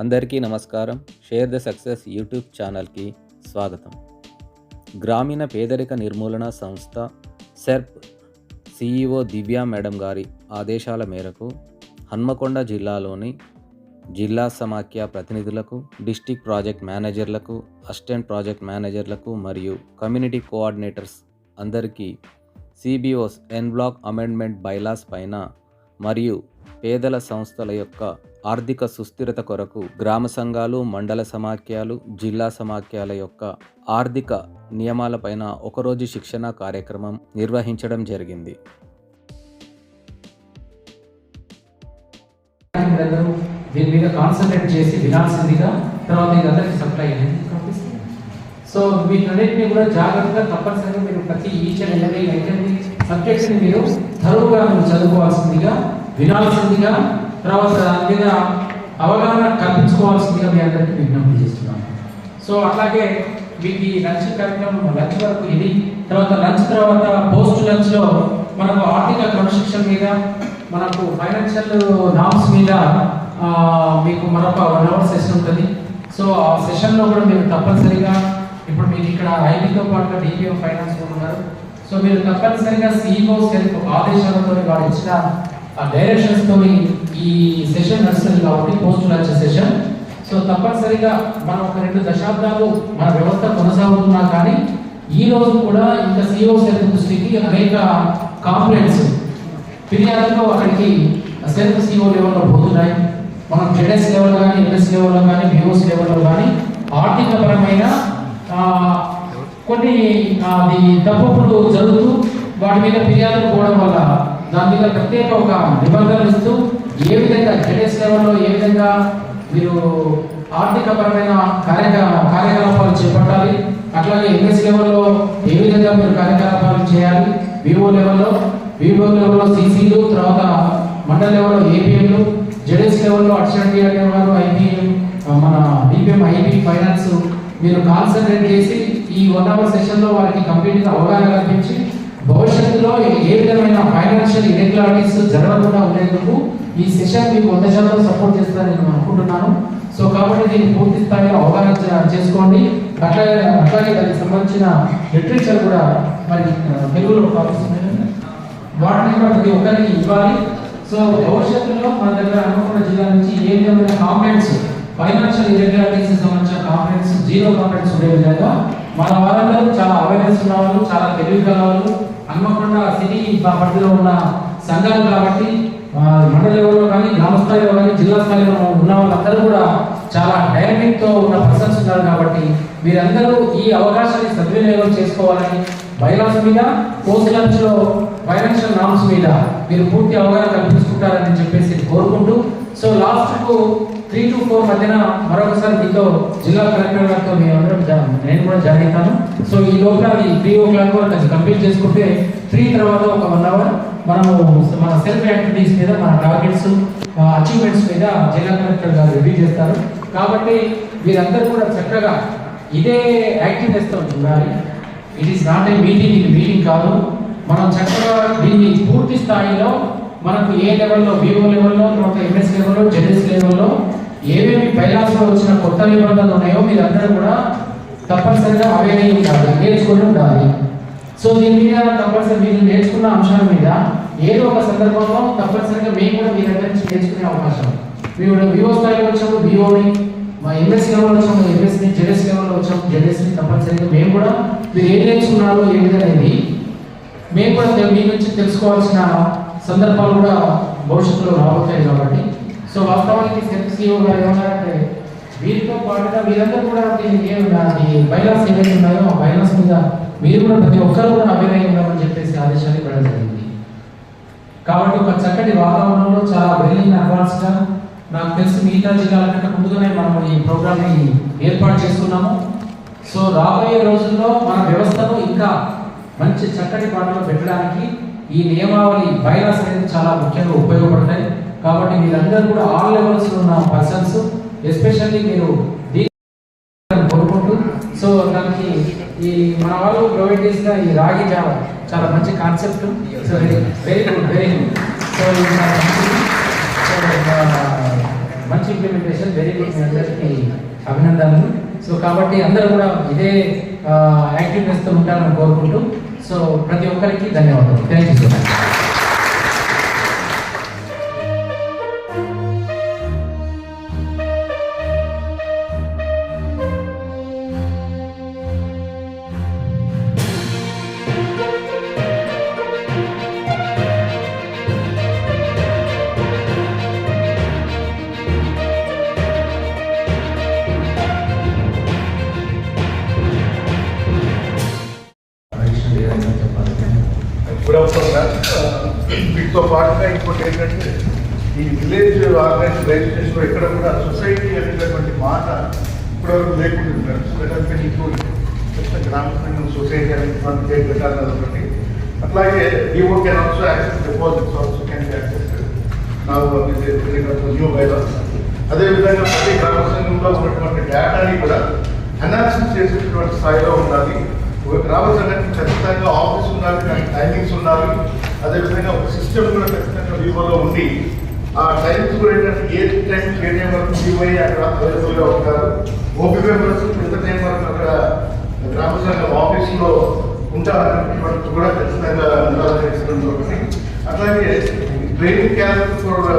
అందరికీ నమస్కారం. Share the success YouTube ఛానల్కి స్వాగతం. గ్రామీణ పేదరిక నిర్మూలన సంస్థ సెర్ప్ సిఇఓ దివ్యా మేడం గారి ఆదేశాల మేరకు హన్మకొండ జిల్లాలోని జిల్లా సమాఖ్య ప్రతినిధులకు, డిస్టిక్ ప్రాజెక్ట్ మేనేజర్లకు, అసిస్టెంట్ ప్రాజెక్ట్ మేనేజర్లకు మరియు కమ్యూనిటీ కోఆర్డినేటర్స్ అందరికీ సిబిఓస్ ఎన్ బ్లాక్ అమెండ్మెంట్ బైలాస్ పైన మరియు పేదల సంస్థల యొక్క ఆర్థిక సుస్థిరత కొరకు గ్రామ సంఘాలు, మండల సమాఖ్యలు, జిల్లా సమాఖ్యల యొక్క ఆర్థిక నియమాలపైన ఒకరోజు శిక్షణ కార్యక్రమం నిర్వహించడం జరిగింది. దీని మీద కాన్సన్ట్రేట్ చేసి వినాల్సిందిగా, తర్వాత ఇదందరికీ సప్లై అనేది. సో వీటన్నిటిని కూడా జాగ్రత్తగా తప్పనిసరిగా మీరు ప్రతి ఈచ్ అండ్ ఎవరీ సబ్జెక్ట్ని మీరు థరోగా చదువుకోవాల్సిందిగా, వినాల్సిందిగా, తర్వాత దాని మీద అవగాహన కల్పించుకోవాల్సిందిగా మీ అందరికీ విజ్ఞప్తి చేస్తున్నాను. సో అట్లాగే వీటి లంచ్ కార్యక్రమం, లంచ్ వరకు ఇది. తర్వాత లంచ్ తర్వాత పోస్ట్ లంచ్లో మనకు ఆర్థిక క్రమశిక్షణ మీద, మనకు ఫైనాన్షియల్ నామ్స్ మీద మీకు మరొక 1 hour సెషన్ ఉంటుంది. సో ఆ సెషన్లో కూడా మీరు తప్పనిసరిగా, ఇప్పుడు మీకు ఇక్కడ ఐబీతో పాటుగా డిపిఎం ఫైనాన్స్ ఉన్నారు. సో మీరు తప్పనిసరిగా సిఇఓ సెల్ఫ్ ఆదేశాలతో వారు ఇచ్చిన ఆ డైరెక్షన్స్ తోని ఈ సెషన్ నడుస్తుంది కాబట్టి పోస్ట్ లంచ్ సెషన్. సో తప్పనిసరిగా మనం ఒక 2 దశాబ్దాలు మన వ్యవస్థ కొనసాగుతున్నా కానీ ఈ రోజు కూడా ఇంకా సిఇఓ సెల్ఫ్ దృష్టికి అనేక కాంప్లైంట్స్, ఫిర్యాదులు అక్కడికి సెల్ఫ్ సిఇఓ లెవెల్లో పోతున్నాయి. మనం జెడ్ఎస్ లెవెల్ కానీ, ఎంఎస్ లెవెల్లో కానీ, బిఓస్ లెవెల్లో కానీ ఆర్థిక పరమైన కొన్ని అది తప్పులు జరుగుతూ వాటి మీద ఫిర్యాదులు పోవడం వల్ల దాని మీద ప్రత్యేక ఒక నిబంధనలు ఇస్తూ ఏ విధంగా జెడ్ఎస్ లెవెల్లో ఏ విధంగా మీరు ఆర్థిక పరమైన కార్యకలాపాలు చేపట్టాలి, అట్లాగే ఎంఎస్ లెవెల్లో ఏ విధంగా మీరు కార్యకలాపాలు చేయాలి, వివో లెవెల్లో సిసిలు, తర్వాత మండల లెవెల్లో ఏపీఎంలు, జెడ్ఎస్ లెవెల్లో అడిషనల్ లెవెల్ ఐపీఎం, మన డిపిఎం, ఐబీ ఫైనాన్స్ మీరు కాన్సన్ట్రేట్ చేసి ఈ 1 hour సెషన్లో వారికి కంప్లీట్గా అవగాహన కల్పించి భవిష్యత్తులో ఏ విధమైన ఫైనాన్షియల్ ఇరెగ్యులారిటీస్ జరగకుండా ఉండేందుకు ఈ సెషన్ మీకు 100% సపోర్ట్ చేస్తారని నేను అనుకుంటున్నాను. సో కాబట్టి దీన్ని పూర్తి స్థాయిలో అవగాహన చేసుకోండి. అట్లాగే దానికి సంబంధించిన లిటరేచర్ కూడా మరి తెలుగులో వాటిని కూడా ప్రతి ఒక్కరికి ఇవ్వాలి. సో భవిష్యత్తులో మన దగ్గర హన్మకొండ జిల్లా నుంచి ఏ విధమైన కాంప్లైంట్స్, ఫైనాన్షియల్ ఇరెగ్యులారిటీస్ సంబంధించిన కాంప్లైంట్స్, జీరో కాంప్లైంట్స్ ఉండే విధంగా మన వారందరూ చాలా అవేర్నెస్ ఉన్న వాళ్ళు, చాలా తెలివి గల వాళ్ళు, హన్మకొండ సిటీ పరిధిలో ఉన్న సంఘాలు కాబట్టి మండల లెవెల్లో కానీ, గ్రామ స్థాయిలో కానీ, జిల్లా స్థాయిలో ఉన్న వాళ్ళందరూ కూడా చాలా డైనమిక్తో ఉన్న పర్సన్స్ ఉన్నారు. కాబట్టి మీరందరూ ఈ అవకాశాన్ని సద్వినియోగం చేసుకోవాలని, బైలాస్ మీద, పోస్ట్ లంచ్లో ఫైనాన్షియల్ నామ్స్ మీద మీరు పూర్తి అవగాహన కల్పించుకుంటారని చెప్పేసి కోరుకుంటూ, సో లాస్ట్కు 3 to 4 మధ్యన మరొకసారి మీతో జిల్లా కలెక్టర్ గారితో నేను కూడా జాయిన్ అవుతాను. సో ఈ లోపల అది 3 o'clock వరకు కంప్లీట్ చేసుకుంటే 3 తర్వాత ఒక 1 hour మనము మన సెల్ఫ్ యాక్టివిటీస్ మీద, మన టార్గెట్స్, అచీవ్మెంట్స్ మీద జిల్లా కలెక్టర్ గారు రివ్యూ చేస్తారు. కాబట్టి మీరందరూ కూడా చక్కగా ఇదే యాక్టివ్నెస్తో ఉండాలి. It is not a meeting, ఇది మీటింగ్ కాదు. మనం చక్కగా దీన్ని పూర్తి స్థాయిలో మనకు ఏ లెవెల్లో, వివో లెవెల్లో, తర్వాత ఎంఎస్ లెవెల్లో, జెడ్ఎస్ లెవెల్లో ఏమేమి బైలాస్లో వచ్చిన కొత్త నిబంధనలు ఉన్నాయో మీరందరూ కూడా తప్పనిసరిగా అవేనే ఉండాలి, నేర్చుకుని ఉండాలి. సో దీని మీద తప్పనిసరి మీరు నేర్చుకున్న అంశాల మీద ఏదో ఒక సందర్భంలో తప్పనిసరిగా మేము కూడా మీ దగ్గర నుంచి నేర్చుకునే అవకాశం. మీరు వివో స్థాయిలో వచ్చాము వివోని, మా ఎంఎస్ లెవెల్లో వచ్చాము ఎంఎస్ని, జెడ్ఎస్ లెవెల్లో వచ్చాము జెడ్ఎస్ని. తప్పనిసరిగా మేము కూడా మీరు ఏం నేర్చుకున్నారో ఏ విధంగా మేము కూడా మీ నుంచి తెలుసుకోవాల్సిన సందర్భాలు కూడా భవిష్యత్తులో రాబోతాయి. కాబట్టి సో వాస్తవానికి సెల్ఫ్ సిఇఓ గారు ఏమన్నారంటే వీరితో పాటుగా వీరందరూ కూడా బైలాస్ ఏవైతే ఉన్నాయో ఆ బైలాస్ మీద మీరు కూడా ప్రతి ఒక్కరు కూడా అభినయం ఉండాలని చెప్పేసి ఆదేశాలు ఇవ్వడం జరిగింది. కాబట్టి ఒక చక్కటి వాతావరణంలో చాలా వెల్ అడ్వాన్స్గా, నాకు తెలిసి మిగతా జిల్లాల కంటే ముందుగానే మనం ఈ ప్రోగ్రామ్ని ఏర్పాటు చేసుకున్నాము. సో రాబోయే రోజుల్లో మన వ్యవస్థను ఇంకా మంచి చక్కటి పాటలో పెట్టడానికి ఈ నియమావళి బైలాస్ అనేది చాలా ముఖ్యంగా ఉపయోగపడతాయి. కాబట్టి మీరందరూ కూడా ఆల్ లెవెల్స్ ఉన్న పర్సన్స్, ఎస్పెషల్లీ మీరు కోరుకుంటూ, సో దానికి ఈ మన వాళ్ళు ప్రొవైడ్ చేసిన ఈ రాగి జావ చాలా మంచి concept. So very good. So మంచి ఇంప్లిమెంటేషన్, వెరీ గుడ్. మీ అందరికీ అభినందనలు. సో కాబట్టి అందరూ కూడా ఇదే యాక్టివ్నెస్తో ఉంటారని కోరుకుంటూ, సో ప్రతి ఒక్కరికి ధన్యవాదాలు. Thank you so much. Good afternoon. వీటితో పాటుగా ఇంకోటి ఏంటంటే ఈ విలేజ్ ఆర్గనైజ్ రిజిస్ట్రేషన్ ఎక్కడ కూడా సొసైటీ అనేటటువంటి మాట ఇప్పటివరకు లేకుండా గ్రామ సంఘం సొసైటీ అనేటువంటి పేరు పెట్టాలి ఒకటి. అట్లాగే DO can also access deposits also can access new bylaws. అదేవిధంగా ప్రతి గ్రామ సంఘంలో ఉన్నటువంటి డేటాని కూడా అనాలిసిస్ చేసేటటువంటి స్థాయిలో ఉండాలి. ఒక గ్రామ సంఘానికి ఖచ్చితంగా ఆఫీస్ ఉండాలి, దానికి టైమింగ్స్ ఉండాలి. అదేవిధంగా ఒక సిస్టమ్ కూడా ఖచ్చితంగా వివోలో ఉండి ఆ టైమ్స్ కూడా ఏంటంటే ఏ టైం వరకు వివో అయ్యి అక్కడ అవైలబుల్గా ఉంటారు. ఓపీ మెంబర్స్ ఎంత టైం వరకు అక్కడ గ్రామ సంఘం ఆఫీసులో ఉంటారనేటువంటి కూడా ఖచ్చితంగా ఉండాలని ఒకటి. అట్లాగే training calendar for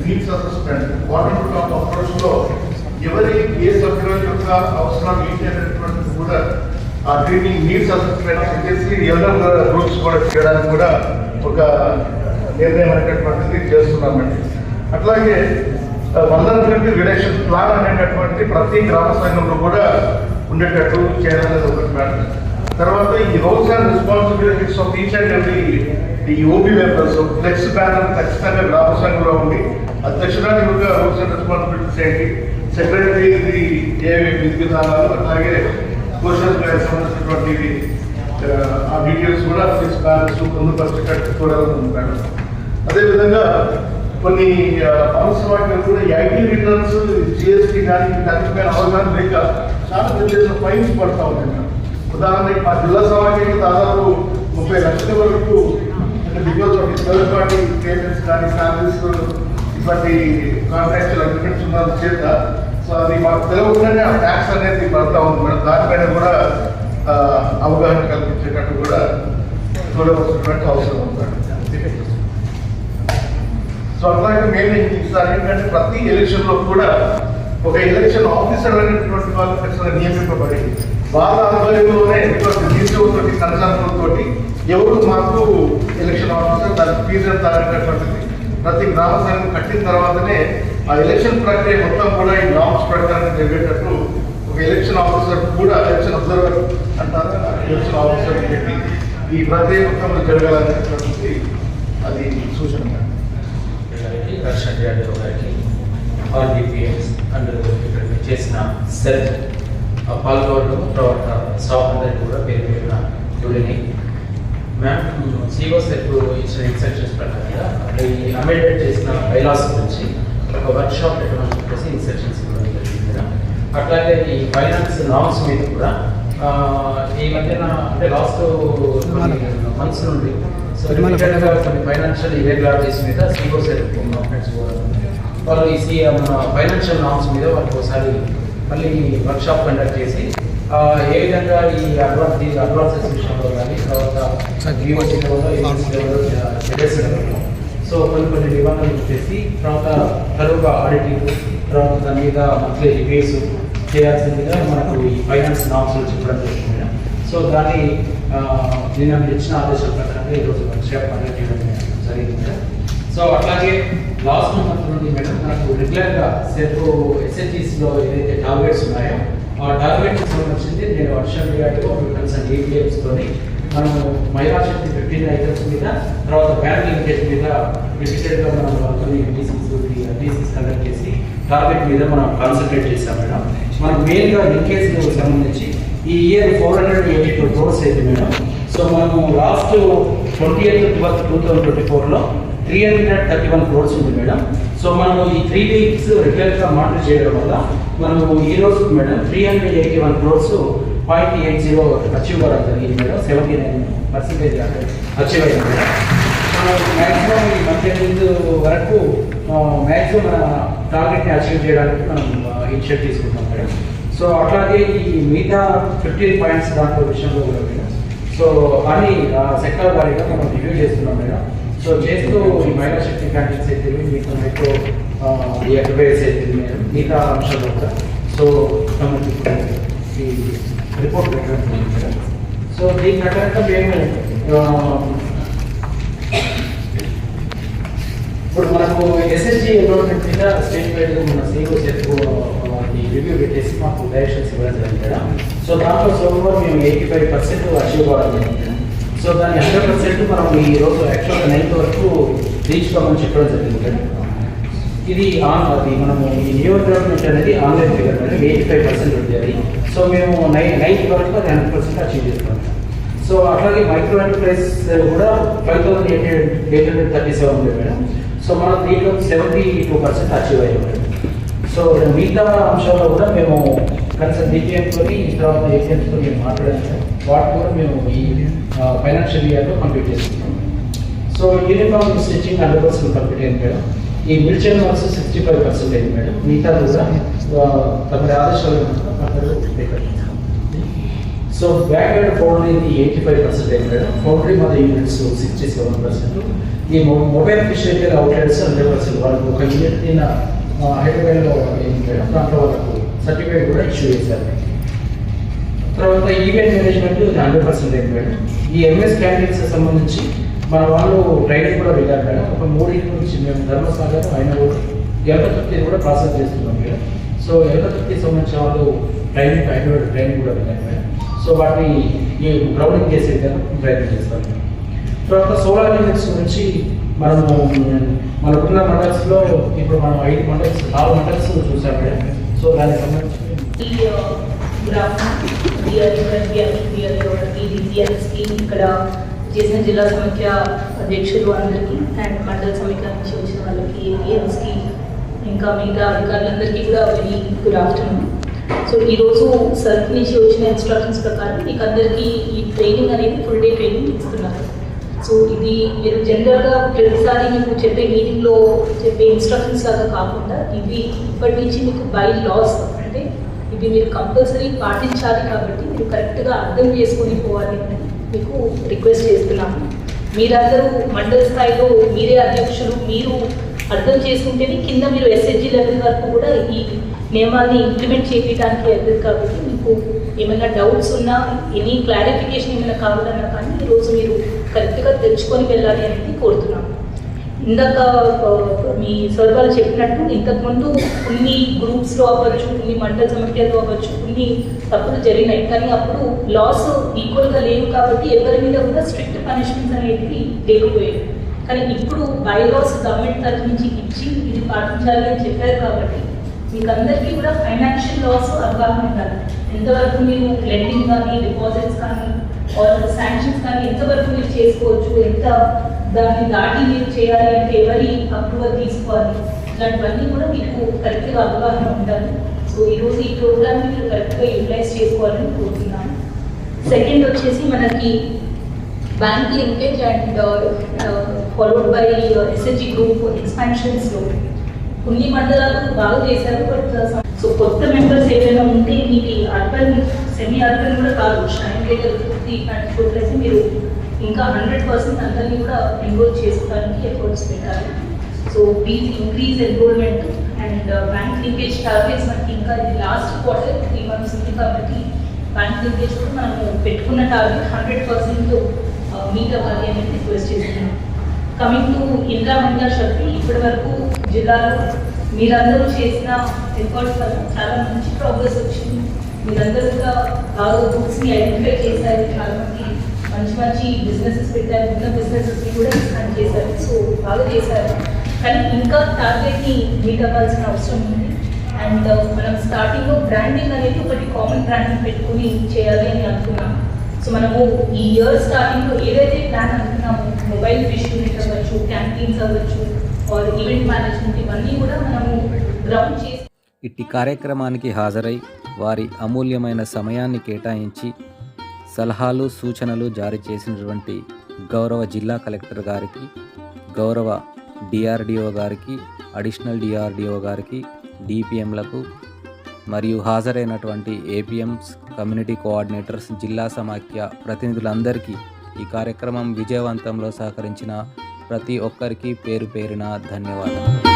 needs assessment water అప్రోచ్లో ఎవరి ఏ సభ్యుల యొక్క అవసరాలు ఏంటి అనేటువంటిది కూడా ఆ ట్రైనింగ్ నీడ్స్ అసెస్మెంట్ చేసి ఎవరైనా రూల్స్ కూడా చేయడానికి కూడా ఒక నిర్ణయం అనేటటువంటిది చేస్తున్నామండి. అట్లాగే వల్నరబిలిటీ రిడక్షన్ ప్లాన్ అనేటటువంటి ప్రతి గ్రామ సంఘంలో కూడా ఉండేటట్టు చేయాలనేది ఒకటి మేడం. తర్వాత ఈ roles and responsibilities of each and every ఈ ఓబీ మెంబర్స్ ఫ్లెక్స్ బ్యానర్ ఖచ్చితంగా గ్రామ సంఘంలో ఉండి అధ్యక్షురాలు యొక్క రూల్స్ అండ్ రెస్పాన్సిబిలిటీస్ ఏంటి, సెక్రటరీ ఏవి విధి విధానాలు, అట్లాగే సోషల్ సంబంధించినటువంటి ఆ డీటెయిల్స్ కూడా ఫ్లెక్స్ బ్యానర్స్ పొందుపరిచేటట్టు చూడాలని మేడం. అదేవిధంగా కొన్ని అవసరమైన కూడా ఐటీ రిటర్న్స్, జిఎస్టీ కానీ దానిపైన అవగాహన లేక చాలా పెద్ద ఫైన్స్ పడతా ఉన్నాయి మేడం. ఉదాహరణకి మా జిల్లా సమాఖ్యకి దాదాపు 30 లక్షల వరకు అంటే because of third party payments కానీ శాలరీస్ ఇటువంటి కాంట్రాక్చువల్ అగ్రిమెంట్స్ ఉన్న చేత సో అది మాకు తెలియకుండానే ఆ ట్యాక్స్ అనేది పడతా ఉంది మేడం. దానిపైన కూడా అవగాహన కల్పించేటట్టు కూడా చూడవలసినటువంటి అవసరం ఉంది. సో అట్లాగే మేము ఈసారి ఏంటంటే ప్రతి ఎలక్షన్లో కూడా ఒక ఎలక్షన్ ఆఫీసర్ అనేటువంటి వాళ్ళు ఖచ్చితంగా నియమింపబడి వాళ్ళ ఆధ్వర్యంలోనే జీసీఓతోటి కన్సర్న్తోటి ఎవరు మాకు ఎలక్షన్ ఆఫీసర్ దానికి ఫీజు ఎంత అనేటటువంటిది ప్రతి గ్రామ సంఘం కట్టిన తర్వాతనే ఆ ఎలక్షన్ ప్రక్రియ మొత్తం కూడా ఈ నామ్స్ ప్రకారం జరిగేటట్టు ఒక ఎలక్షన్ ఆఫీసర్ కూడా ఎలక్షన్ అబ్జర్వర్ అంటారు, ఎలక్షన్ ఆఫీసర్ పెట్టి ఈ ప్రక్రియ మొత్తంలో జరగాలనేటువంటిది అది సూచన. ఆల్ డిపిఎస్ అండ్ ఇక్కడ చేసిన సెల్ పాల్గొనడం తర్వాత స్టాఫ్ అందరికీ కూడా పేరు పేరున చూడని మ్యామ్ సిఓ సెట్ ఇచ్చిన ఇన్స్ట్రక్షన్స్ ప్రకారంగా అంటే ఈ అమెండెడ్ చేసిన బైలాస్ గురించి ఒక వర్క్ షాప్ పెట్టమని చెప్పేసి ఇన్స్ట్రక్షన్స్ ఇవ్వడం జరిగింది కదా. అట్లాగే ఈ ఫైనాన్స్ నామ్స్ మీద కూడా ఈ మధ్యన అంటే లాస్ట్ మంత్స్ నుండి సో కొన్ని ఫైనాన్షియల్ ఇరెగ్యులారిటీస్ మీద సిఓ సెట్ గవర్నమెంట్స్ వాళ్ళు ఈ ఫైనాన్షియల్ నామ్స్ మీద వాళ్ళకి ఒకసారి మళ్ళీ వర్క్షాప్ కండక్ట్ చేసి ఏ విధంగా ఈ అడ్వాన్సెస్ విషయంలో కానీ తర్వాత సో కొన్ని నిబంధనలు చేసి తర్వాత తరువుగా ఆడిటింగ్ తర్వాత దాని మీద మంత్లీ రివ్యూస్ చేయాల్సిందిగా మనకు ఈ ఫైనాన్స్ నామ్స్ చెప్పడం జరిగింది. సో దాన్ని నిన్న మీరు ఇచ్చిన ఆదేశాల ప్రకారంగా ఈరోజు వర్క్షాప్ కండక్ట్ చేయడం జరిగింది. సో అట్లాగే లాస్ట్ మంత్ నుండి మేడం మనకు రెగ్యులర్గా సెల్ఫ్ ఎస్హెచ్ఈస్లో ఏదైతే టార్గెట్స్ ఉన్నాయో ఆ టార్గెట్కి సంబంధించింది నేను వర్షన్ రిగార్డ్గా కన్సర్న్ ఏపీఎఫ్స్తోని మనము మహిళా శక్తి 15 ఐటమ్స్ మీద తర్వాత బ్యాంక్ లింకేజ్ మీద రిపీటెడ్గా మనం కొన్ని డీసీస్ కండక్ట్ చేసి టార్గెట్ మీద మనం కాన్సన్ట్రేట్ చేసాం మేడం. మనకు మెయిన్గా లింకేజ్ సంబంధించి ఈ ఇయర్ 482 crores అయితే మేడం. సో మనము లాస్ట్ 28th 2024లో 331 crores ఉంది మేడం. సో మనము ఈ 3 weeks రెగ్యులర్గా మానిటర్ చేయడం వల్ల మనము ఈ రోజు మేడం 381 crores 0.80 అచీవ్ అవ్వడం జరిగింది మేడం. 79% అచీవ్ అయింది మేడం. మ్యాక్సిమం ఈ 18 వరకు మ్యాక్సిమం మన టార్గెట్ని అచీవ్ చేయడానికి మనం ఇనిషియేట్ తీసుకుంటాం మేడం. సో అట్లాగే ఈ మిగతా 15 పాయింట్స్ దాంట్లో విషయంలో కూడా మేడం, సో అని సెక్టర్ వారీగా మనం రివ్యూ చేస్తున్నాం మేడం. సో చేస్తూ ఈ మహిళా శక్తి క్యాంటీన్స్ అయితే మీకు మైక్రో ఈ అడ్వైస్ అయితే మేడం మిగతా అంశాల్లో కూడా సో మనకి ఈ రిపోర్ట్ పెట్టడం మేడం. సో దీని ప్రకారంగా మేము ఇప్పుడు మనకు ఎస్ఎస్జి ఎన్రోల్మెంట్ మీద స్టేట్ వైడ్ మన సీఓ సెట్కు రివ్యూ పెట్టేసి మాకు డైరెక్షన్స్ ఇవ్వడం జరిగింది మేడం. సో దాంట్లో సోమవారం మేము 85% అచీవ్ కావడం జరిగింది. సో దాన్ని 100% మనం ఈ రోజు యాక్చువల్గా 9th వరకు రీచ్ కావాలని చెప్పడం జరిగింది మేడం. ఇది అది మనము ఈ న్యూ ఎన్రోల్మెంట్ అనేది ఆన్లైన్ ఫిగర్ మేడం, 85% ఉంటుంది. సో మేము 9th వరకు అది 100% అచీవ్ చేస్తాం. సో అట్లాగే మైక్రో ఎంటర్ప్రైజ్ కూడా 5837 ఉంది మేడం. సో మనం దీంట్లో 72% అచీవ్ అయ్యాం మేడం. సో మిగతా అంశాల్లో కూడా మేము కన్సర్న్ డిపిఎంతో తర్వాత ఏజెంట్స్తో మేము మాట్లాడాము, వాటి కూడా మేము ఈ ఫైనాన్షియల్ ఇయర్లో కంప్లీట్ చేస్తున్నాం. సో యూనిఫామ్ స్టిచ్చింగ్ 100% కంప్లీట్ అయింది మేడం. ఈ మిల్చర్ వర్క్స్ 65% అయింది మేడం. మిగతా కూడా తమ ఆదేశాలు సో బ్యాక్ అండ్ ఫౌండరీ 85% అయింది మేడం. ఫౌండరీ మన యూనిట్స్ 67%. ఈ మొబైల్ ఫిష్ రిటైల్ అవుట్లెట్స్ 100%. వాళ్ళకి ఒక యూనిట్ హైదరాబాద్లో అయింది మేడం. దాంట్లో వాళ్ళకు సర్టిఫికేట్ కూడా ఇష్యూ చేశారు. తర్వాత ఈవెంట్ మేనేజ్మెంట్ 100% అయింది మేడం. ఈ ఎంఎస్ క్యాంటీన్స్ సంబంధించి మన వాళ్ళు ట్రైనింగ్ కూడా వెళ్ళారు మేడం. ఒక 3 నుంచి మేము ధర్మసాగర్ అయిన ఎలకతుర్తి కూడా ప్రాసెస్ చేస్తున్నాం మేడం. సో ఎలకతుర్తికి సంబంధించిన వాళ్ళు హైదరాబాద్ ట్రైనింగ్ కూడా వెళ్ళారు మేడం. సో వాటిని ఈ గ్రౌండింగ్ చేసే విధంగా ప్రయత్నం చేస్తాం. తర్వాత సోలార్ యూనిట్స్ గురించి మనకున్న మండల్స్లో ఇప్పుడు మనం 4 మండల్స్ చూసాం మేడం. సో దానికి సంబంధించి ఇక్కడ చేసిన జిల్లా సమైక్య అధ్యక్షులు అందరికీ అండ్ మండల సమైక్య నుంచి వచ్చిన వాళ్ళకి ఏఎంస్కి ఇంకా మిగతా అధికారులందరికీ కూడా వెరీ గుడ్ ఆఫ్టర్నూన్. సో ఈరోజు సర్క్ నుంచి వచ్చిన ఇన్స్ట్రక్షన్స్ ప్రకారం మీకు అందరికీ ఈ ట్రైనింగ్ అనేది ఫుల్ డే ట్రైనింగ్ ఇస్తున్నారు. సో ఇది మీరు జనరల్గా ప్రతిసారి మీకు చెప్పే మీటింగ్లో చెప్పే ఇన్స్ట్రక్షన్స్ లాగా కాకుండా ఇవి ఇప్పటి నుంచి మీకు బై లాస్ అంటే ఇవి మీరు కంపల్సరీ పాటించాలి కాబట్టి మీరు కరెక్ట్గా అర్థం చేసుకొని పోవాలి అని మీకు రిక్వెస్ట్ చేస్తున్నాము. మీరందరూ మండల స్థాయిలో మీరే అధ్యక్షులు, మీరు అర్థం చేసుకుంటేనే కింద మీరు ఎస్హెచ్జి లెవెల్ వరకు కూడా ఈ నియమాన్ని ఇంప్లిమెంట్ చేయడానికి అవుతుంది. కాబట్టి మీకు ఏమైనా డౌట్స్ ఉన్నా ఎనీ క్లారిఫికేషన్ ఏమైనా కావాలన్నా కానీ ఈరోజు మీరు కరెక్ట్గా తెచ్చుకొని వెళ్ళాలి అనేది కోరుతున్నాము. ఇందాక మీ సార్ వాళ్ళు చెప్పినట్టు ఇంతకుముందు కొన్ని గ్రూప్స్లో అవ్వచ్చు, కొన్ని మండల సమైక్యాల్లో అవ్వచ్చు, కొన్ని తప్పులు జరిగినాయి. కానీ అప్పుడు లాస్ ఈక్వల్గా లేవు కాబట్టి ఎవరి మీద కూడా స్ట్రిక్ట్ పనిష్మెంట్స్ అనేవి లేకపోయాయి. కానీ ఇప్పుడు బై లాస్ గవర్నమెంట్ తరఫు నుంచి ఇచ్చి ఇది పాటించాలి అని చెప్పారు కాబట్టి మీకు అందరికీ కూడా ఫైనాన్షియల్ లాస్ అవగాహన ఉండాలి. ఎంతవరకు మీరు లెండింగ్ కానీ డిపాజిట్స్ కానీ ఆర్ శాంక్షన్స్ కానీ ఎంతవరకు మీరు చేసుకోవచ్చు, ఎంత దాన్ని దాటి మీరు చేయాలి అంటే ఎవరి అప్రూవల్ తీసుకోవాలి, ఇలాంటివన్నీ కూడా మీకు కరెక్ట్గా అవగాహన ఉండాలి. సో ఈరోజు ఈ ప్రోగ్రామ్ని మీరు కరెక్ట్గా యూటిలైజ్ చేసుకోవాలని కోరుతున్నాను. సెకండ్ వచ్చేసి మనకి bank linkage and followed by SHG group ఎక్స్పాన్షన్స్లో కొన్ని మండలాలు బాగా చేశారు. బట్ సో కొత్త మెంబర్స్ ఏదైనా ఉంటే మీకు అర్బన్ సెమీ అర్బన్ కూడా కాదు, షైన్ లేటర్ పూర్తి చూడలేసి మీరు ఇంకా 100% అందరినీ కూడా ఎన్రోల్ చేసుకోవడానికి ఎఫర్ట్స్ పెట్టాలి. So please increase enrolment and bank linkage targets మనకి ఇంకా ఇది లాస్ట్ క్వార్టర్ 3 months ఉంది కాబట్టి బ్యాంక్ లింకేజ్ కూడా మనము పెట్టుకున్న టార్గెట్ 100% మీట్ అవ్వాలి అనేది రిక్వెస్ట్ చేస్తున్నాం. కమింగ్ టు ఇందిరా మహిళా శక్తి, ఇప్పటి వరకు జిల్లాలో మీరందరూ చేసిన ఎఫర్ట్స్ వల్ల చాలా మంచి ప్రోగ్రెస్ వచ్చింది. మీరందరూ కూడా బాగా గ్రూప్స్ని ఐడెంటిఫై చేశారు, చాలా మంది మంచి మంచి బిజినెసెస్ పెట్టారు, ఉన్న బిజినెసెస్ని కూడా ఎక్స్పాండ్ చేశారు. సో బాగా చేశారు. కానీ ఇంకా టార్గెట్ని మీట్ అవ్వాల్సిన అవసరం ఉంది. అండ్ మనం స్టార్టింగ్లో బ్రాండింగ్ అనేది ఒకటి కామన్ బ్రాండింగ్ పెట్టుకుని చేయాలి అని అనుకున్నాం. సో మనము ఈ ఇయర్ స్టార్టింగ్లో ఏదైతే ప్లాన్ అనుకున్నామో మొబైల్ ఫిష్ యూనిట్ అవ్వచ్చు, క్యాంటీన్స్ అవ్వచ్చు, ఆర్ ఈవెంట్ మేనేజ్మెంట్, ఇవన్నీ కూడా మనము గ్రౌండ్ చేసి ఇట్టి కార్యక్రమానికి హాజరై వారి అమూల్యమైన సమయాన్ని కేటాయించి సలహాలు సూచనలు జారీ చేసినటువంటి గౌరవ జిల్లా కలెక్టర్ గారికి, గౌరవ డిఆర్డిఓ గారికి, అడిషనల్ డిఆర్డిఓ గారికి, డిపిఎంలకు మరియు హాజరైనటువంటి ఏపీఎంస్, కమ్యూనిటీ కోఆర్డినేటర్స్, జిల్లా సమాఖ్య ప్రతినిధులందరికీ ఈ కార్యక్రమం విజయవంతంలో సహకరించిన ప్రతి ఒక్కరికి పేరు పేరున ధన్యవాదాలు.